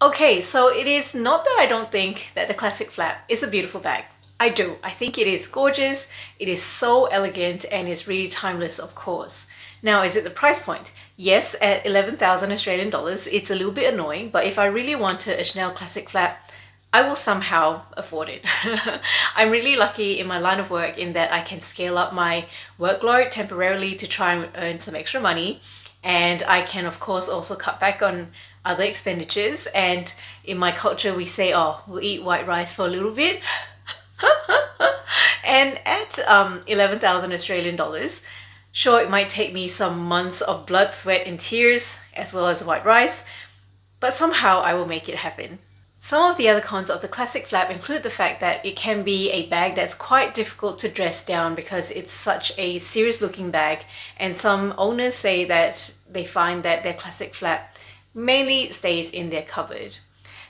Okay, so it is not that I don't think that the classic flap is a beautiful bag. I do. I think it is gorgeous, it is so elegant, and it's really timeless, of course. Now, is it the price point? Yes, at 11,000 Australian dollars, it's a little bit annoying, but if I really wanted a Chanel classic flap, I will somehow afford it. I'm really lucky in my line of work in that I can scale up my workload temporarily to try and earn some extra money. And I can, of course, also cut back on other expenditures. And in my culture, we say, oh, we'll eat white rice for a little bit. And at 11,000 Australian dollars, sure, it might take me some months of blood, sweat, and tears, as well as white rice, but somehow I will make it happen. Some of the other cons of the classic flap include the fact that it can be a bag that's quite difficult to dress down because it's such a serious looking bag, and some owners say that they find that their classic flap mainly stays in their cupboard.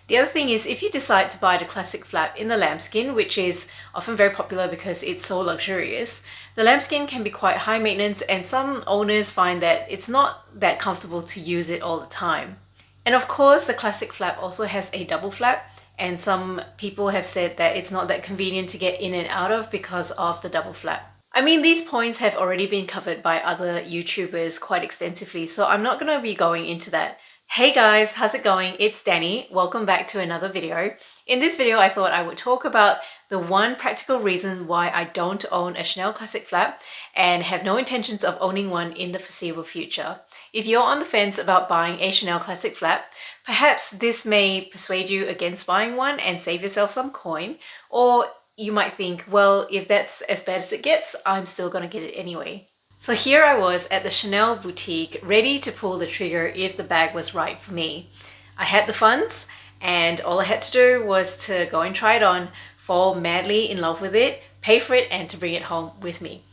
The other thing is, if you decide to buy the classic flap in the lambskin, which is often very popular because it's so luxurious, the lambskin can be quite high maintenance, and some owners find that it's not that comfortable to use it all the time. And of course, the classic flap also has a double flap, and some people have said that it's not that convenient to get in and out of because of the double flap. I mean, these points have already been covered by other YouTubers quite extensively, so I'm not going to be going into that. Hey guys, how's it going? It's Dani. Welcome back to another video. In this video, I thought I would talk about the one practical reason why I don't own a Chanel classic flap and have no intentions of owning one in the foreseeable future. If you're on the fence about buying a Chanel classic flap, perhaps this may persuade you against buying one and save yourself some coin, or you might think, well, if that's as bad as it gets, I'm still gonna get it anyway. So here I was at the Chanel boutique, ready to pull the trigger if the bag was right for me. I had the funds, and all I had to do was to go and try it on, fall madly in love with it, pay for it, and to bring it home with me.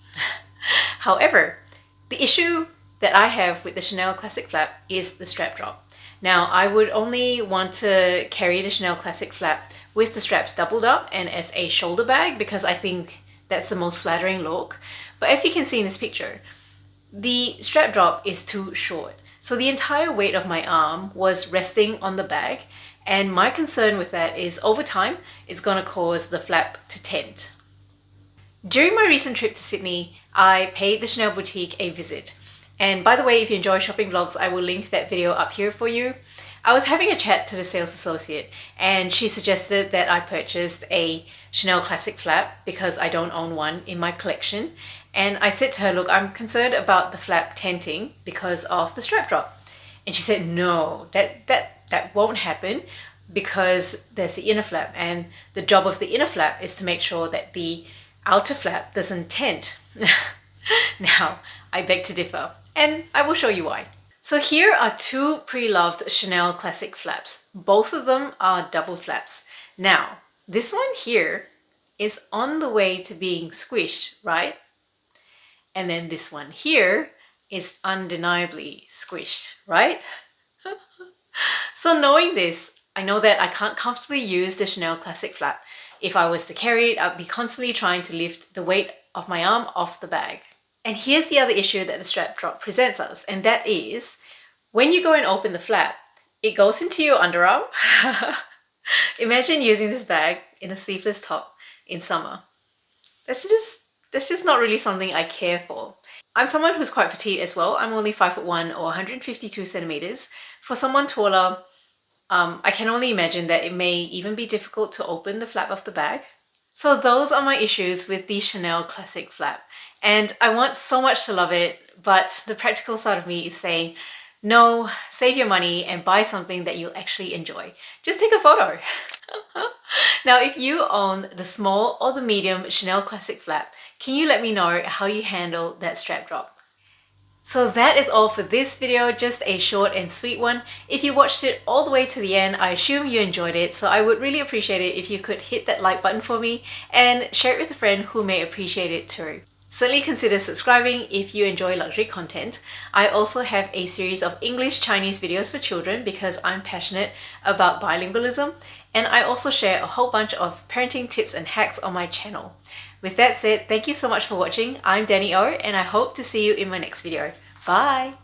However, the issue that I have with the Chanel classic flap is the strap drop. Now, I would only want to carry the Chanel classic flap with the straps doubled up and as a shoulder bag because I think that's the most flattering look. But as you can see in this picture, the strap drop is too short. So the entire weight of my arm was resting on the bag, and my concern with that is over time, it's gonna cause the flap to tent. During my recent trip to Sydney, I paid the Chanel boutique a visit. And by the way, if you enjoy shopping vlogs, I will link that video up here for you. I was having a chat to the sales associate, and she suggested that I purchased a Chanel classic flap because I don't own one in my collection. And I said to her, look, I'm concerned about the flap tenting because of the strap drop. And she said, no, that won't happen because there's the inner flap, and the job of the inner flap is to make sure that the outer flap doesn't tent. Now, I beg to differ, and I will show you why. So here are two pre-loved Chanel classic flaps. Both of them are double flaps. Now, this one here is on the way to being squished, right? And then this one here is undeniably squished, right? So knowing this, I know that I can't comfortably use the Chanel classic flap. If I was to carry it, I'd be constantly trying to lift the weight of my arm off the bag. And here's the other issue that the strap drop presents us, and that is when you go and open the flap, it goes into your underarm. Imagine using this bag in a sleeveless top in summer. That's just not really something I care for. I'm someone who's quite petite as well. I'm only 5'1" or 152 centimeters. For someone taller, I can only imagine that it may even be difficult to open the flap of the bag. So those are my issues with the Chanel classic flap. And I want so much to love it, but the practical side of me is saying, no, save your money and buy something that you'll actually enjoy. Just take a photo. Now, if you own the small or the medium Chanel classic flap, can you let me know how you handle that strap drop? So that is all for this video, just a short and sweet one. If you watched it all the way to the end, I assume you enjoyed it, so I would really appreciate it if you could hit that like button for me and share it with a friend who may appreciate it too. Certainly consider subscribing if you enjoy luxury content. I also have a series of English-Chinese videos for children because I'm passionate about bilingualism, and I also share a whole bunch of parenting tips and hacks on my channel. With that said, thank you so much for watching. I'm Dani O, and I hope to see you in my next video. Bye!